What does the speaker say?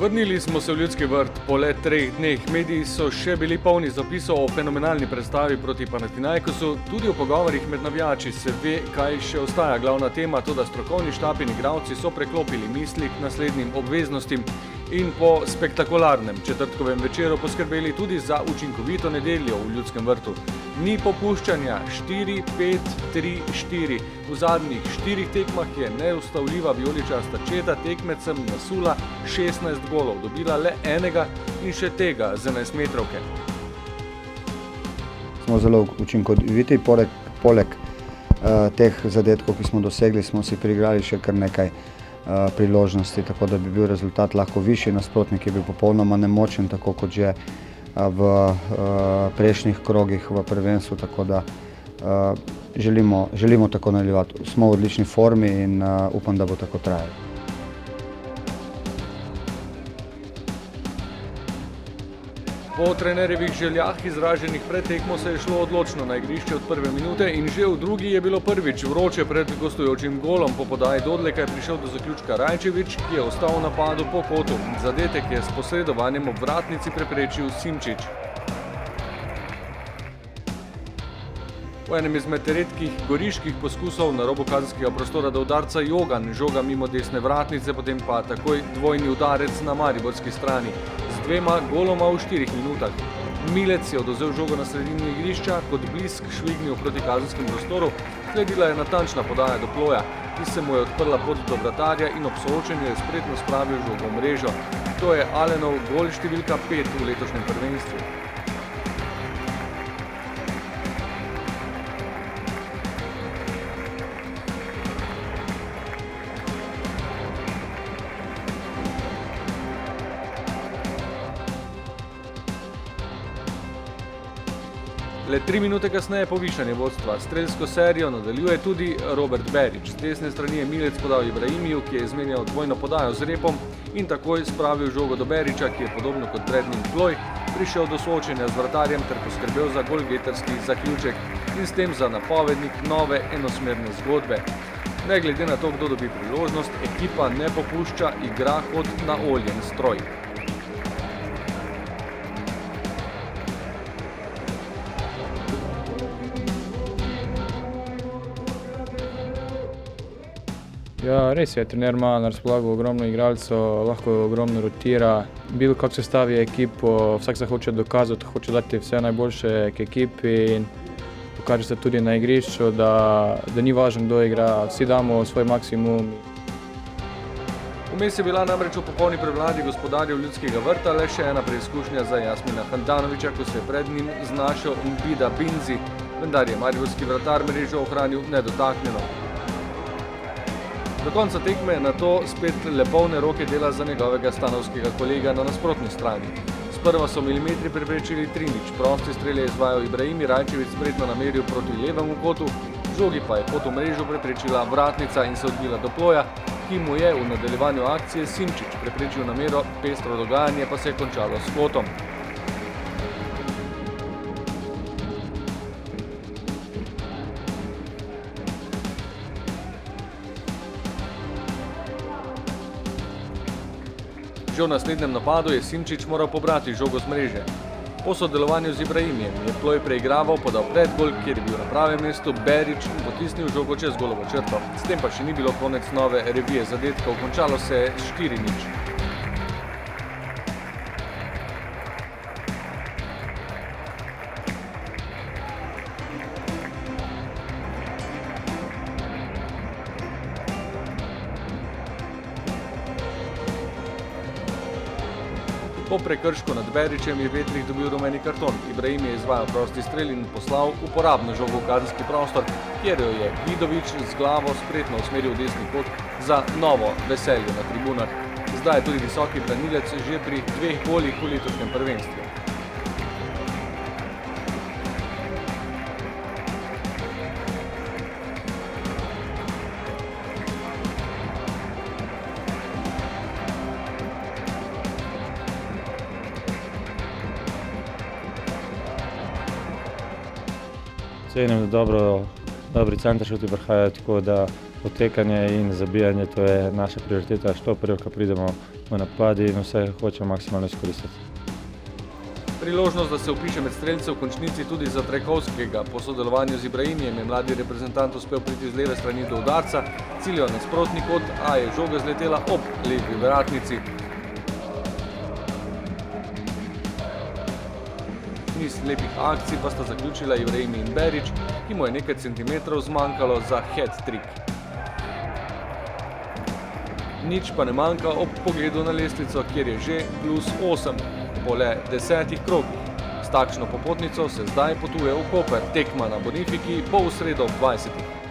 Vrnili smo se v Ljudski vrt. Po le 3 dneh mediji so še bili polni zapisov o fenomenalni predstavi proti Panathinaikosu. Tudi v pogovorih med navijači se ve, kaj še ostaja glavna tema, toda strokovni štab in igralci so preklopili misli k naslednjim obveznostim in po spektakularnem četrtkovem večeru poskrbeli tudi za učinkovito nedeljo v Ljudskem vrtu. Ni popuščanja, 4-5-3-4. V zadnjih 4 tekmah je neustavljiva vijoličasta četa tekmecem nasula 16 golov, dobila le enega in še tega z 11-metrovke. Smo zelo učinkoviti, poleg teh zadetkov, ki smo dosegli, smo si priigrali še kar nekaj priložnosti, tako da bi bil rezultat lahko višji, nasprotnik je bil popolnoma nemočen, tako kot že v prejšnjih krogih v prvenstvu, tako da želimo tako nadaljevati. Smo v odlični formi in upam, da bo tako trajalo. Po trenerjevih željah, izraženih pred tekmo, se je šlo odločno na igrišče od prve minute in že v drugi je bilo prvič vroče pred gostujočim golom. Po podaji Dodleka je prišel do zaključka Rajčević, ki je ostal v napadu po kotu. Zadetek je s posredovanjem ob vratnici preprečil Simčič. V enem izmed redkih goriških poskusov na robu kazenskega prostora do udarca Jogan, žoga mimo desne vratnice, potem pa takoj dvojni udarec na mariborski strani. Z 2 goloma v 4 minutah. Milec je odvzel žogo na sredini igrišča, kot blisk švignil proti kazenskemu prostoru, sledila je natančna podaja do Ploja, ki se mu je odprla pot do vratarja in ob soočenju je spretno spravil žogo v mrežo. To je Alenov gol številka 5 v letošnjem prvenstvu. Le 3 minute kasneje povišanje vodstva. Strelsko serijo nadaljuje tudi Robert Berić. Z desne strani je Milec podal Ibrahimiju, ki je izmenjal dvojno podajo z repom in takoj spravil žogo do Berića, ki je podobno kot Bradley Ploj prišel do soočenja z vratarjem ter poskrbel za golgeterski zaključek in s tem za napovednik nove enosmerne zgodbe. Ne glede na to, kdo dobi priložnost, ekipa ne popušča, igra kot naoljen stroj. Ja, res je, trener ima na razpolago ogromno igralcev, lahko ogromno rotira. Bilo kako se stavi ekipo, vsak se hoče dokazati, hoče dati vse najboljše k ekipi in pokaže se tudi na igrišču, da ni važno, kdo igra, vsi damo svoj maksimum. Vmes je bila namreč v popolni prevladi gospodarjev Ljudskega vrta le še ena preizkušnja za Jasmina Handanovića, ko se je pred njim znašel Mbida Binzi, vendar je mariborski vratar mrežo ohranil nedotaknjeno. Do konca tekme na to spet le polne roke dela za njegovega stanovskega kolega na nasprotni strani. Sprva so milimetri preprečili 3-0, prosti strel je izvajal Ibrahimi, Rajčević spretno nameril proti levemu kotu, žogi pa je pot v mrežo preprečila vratnica in se odbila do Ploja, ki mu je v nadaljevanju akcije Simčič preprečil namero, pestro dogajanje pa se je končalo s kotom. Že v naslednjem napadu je Simčič moral pobrati žogo z mreže. Po sodelovanju z Ibrahimijem je Ploj preigraval, podal predgol, kjer je bil na pravem mestu Berić in potisnil žogo čez golovo črto. S tem pa še ni bilo konec nove revije zadetkov, končalo se je s 4-0. Po prekršku nad Berićem je Vetrih dobil rumeni karton. Ibrahim je izvajal prosti strel in poslal uporabno žogo v kazenski prostor, kjer jo je Vidović z glavo spretno usmeril v desni kot za novo veselje na tribunah. Zdaj je tudi visoki branilec že pri 2 golih v letošnjem prvenstvu. Cenim, da dobro dobri centaršuti prihajajo, tako da odtekanje in zabijanje, to je naša prioriteta, štoperjev, ko pridemo v napadi in vse hočemo maksimalno izkoristiti. Priložnost, da se upiše med strelce v končnici tudi za Trajkovskega. Po sodelovanju z Ibrahimijem je mladi reprezentant uspel priti z leve strani do udarca, ciljo nasprotnik od A je žoga zletela ob levi vratnici. Niz lepih akcij pa sta zaključila Ibrahimi in Berić, ki mu je nekaj centimetrov zmanjkalo za hat-trick. Nič pa ne manjka ob pogledu na lestvico, kjer je že +8 po le 10 krogih. S takšno popotnico se zdaj potuje v Koper, tekma na Bonifiki bo v sredo ob 20.